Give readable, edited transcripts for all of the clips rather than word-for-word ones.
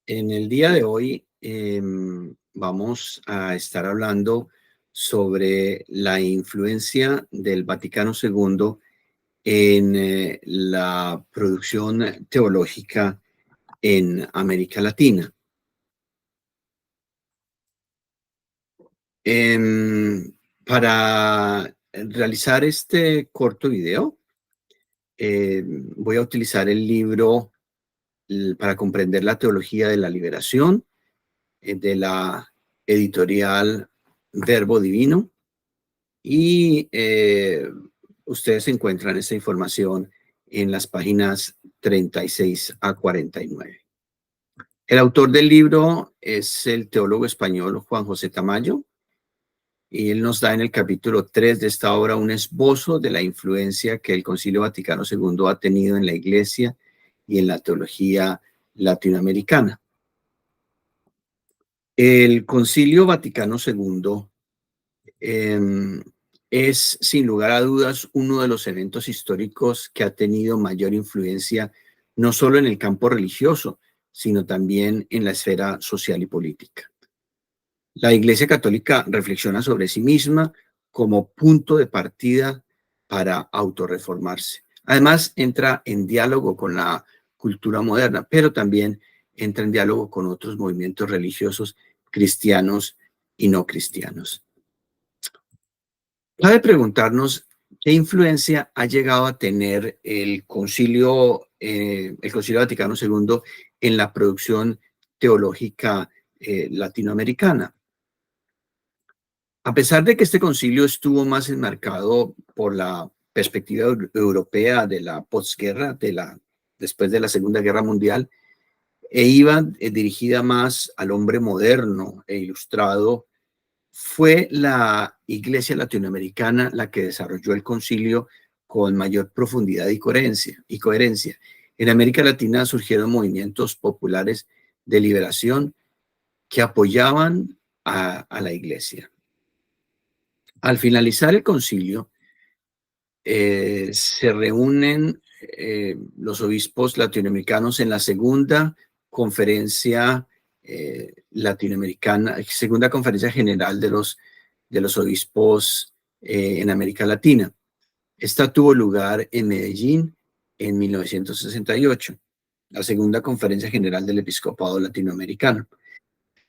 En el día de hoy vamos a estar hablando sobre la influencia del Vaticano II en la producción teológica en América Latina. Para realizar este corto video, voy a utilizar el libro para comprender la teología de la liberación de la editorial Verbo Divino, y ustedes encuentran esta información en las páginas 36 a 49. El autor del libro es el teólogo español Juan José Tamayo, y él nos da en el capítulo 3 de esta obra un esbozo de la influencia que el Concilio Vaticano II ha tenido en la Iglesia y en la teología latinoamericana. El Concilio Vaticano II es, sin lugar a dudas, uno de los eventos históricos que ha tenido mayor influencia no solo en el campo religioso, sino también en la esfera social y política. La Iglesia Católica reflexiona sobre sí misma como punto de partida para autorreformarse. Además, entra en diálogo con la cultura moderna, pero también entra en diálogo con otros movimientos religiosos cristianos y no cristianos. Cabe preguntarnos qué influencia ha llegado a tener el Concilio Vaticano II en la producción teológica latinoamericana. A pesar de que este concilio estuvo más enmarcado por la perspectiva europea de la posguerra, después de la Segunda Guerra Mundial, e iba dirigida más al hombre moderno e ilustrado, fue la Iglesia latinoamericana la que desarrolló el concilio con mayor profundidad y coherencia. En América Latina surgieron movimientos populares de liberación que apoyaban a la Iglesia. Al finalizar el concilio, se reúnen los obispos latinoamericanos en la segunda conferencia latinoamericana, segunda conferencia general de los obispos en América Latina. Esta tuvo lugar en Medellín en 1968, la segunda conferencia general del episcopado latinoamericano.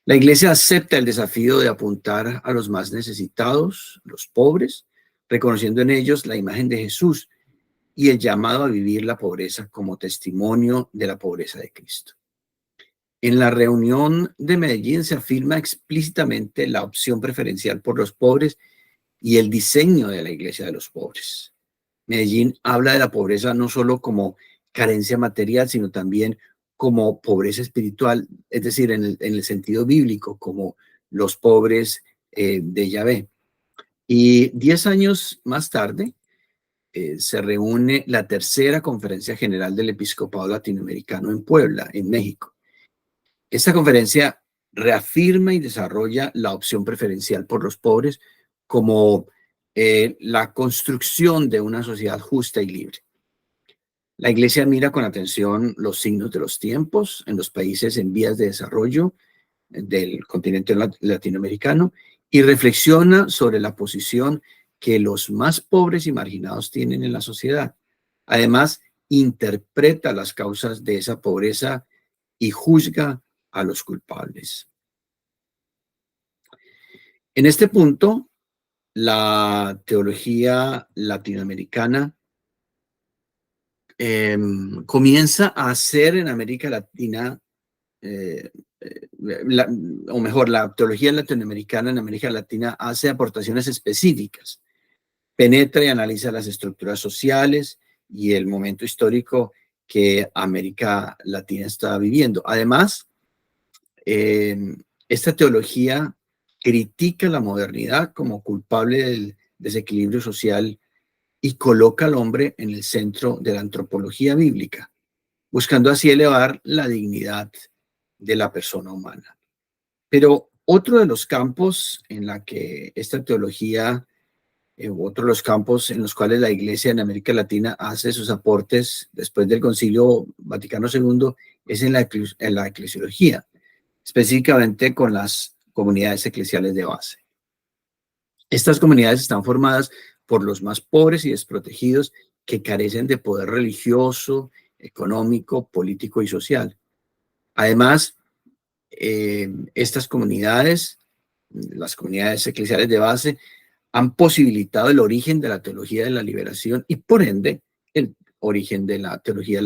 La Iglesia acepta el desafío de apuntar a los más necesitados, los pobres, reconociendo en ellos la imagen de Jesús y el llamado a vivir la pobreza como testimonio de la pobreza de Cristo. En la reunión de Medellín se afirma explícitamente la opción preferencial por los pobres y el diseño de la Iglesia de los pobres. Medellín habla de la pobreza no solo como carencia material, sino también como pobreza espiritual, es decir, en el sentido bíblico, como los pobres de Yahvé. Y 10 años más tarde se reúne la tercera conferencia general del episcopado latinoamericano en Puebla, en México. Esta conferencia reafirma y desarrolla la opción preferencial por los pobres como la construcción de una sociedad justa y libre. La Iglesia mira con atención los signos de los tiempos en los países en vías de desarrollo del continente latinoamericano y reflexiona sobre la posición que los más pobres y marginados tienen en la sociedad. Además, interpreta las causas de esa pobreza y juzga a los culpables. En este punto, la teología latinoamericana comienza a hacer en América Latina, o mejor, la teología latinoamericana en América Latina hace aportaciones específicas, penetra y analiza las estructuras sociales y el momento histórico que América Latina está viviendo. Además, esta teología critica la modernidad como culpable del desequilibrio social y coloca al hombre en el centro de la antropología bíblica, buscando así elevar la dignidad de la persona humana. Pero otro de los campos en la que esta teología, otro de los campos en los cuales la Iglesia en América Latina hace sus aportes después del Concilio Vaticano II, es en la eclesiología, específicamente con las comunidades eclesiales de base. Estas comunidades están formadas por los más pobres y desprotegidos que carecen de poder religioso, económico, político y social. Además, estas comunidades, las comunidades eclesiales de base, han posibilitado el origen de la teología de la liberación y por ende el origen de la teología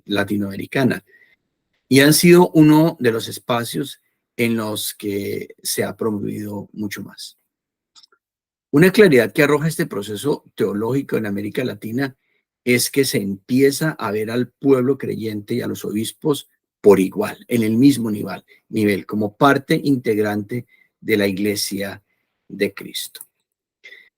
latinoamericana. Y han sido uno de los espacios en los que se ha promovido mucho más. Una claridad que arroja este proceso teológico en América Latina es que se empieza a ver al pueblo creyente y a los obispos por igual, en el mismo nivel, como parte integrante de la Iglesia de Cristo.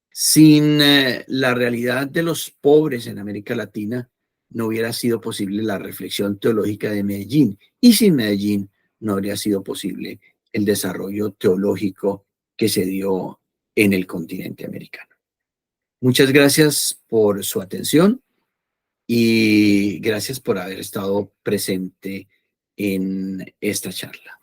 Sin la realidad de los pobres en América Latina, no hubiera sido posible la reflexión teológica de Medellín, y sin Medellín no habría sido posible el desarrollo teológico que se dio en el continente americano. Muchas gracias por su atención y gracias por haber estado presente en esta charla.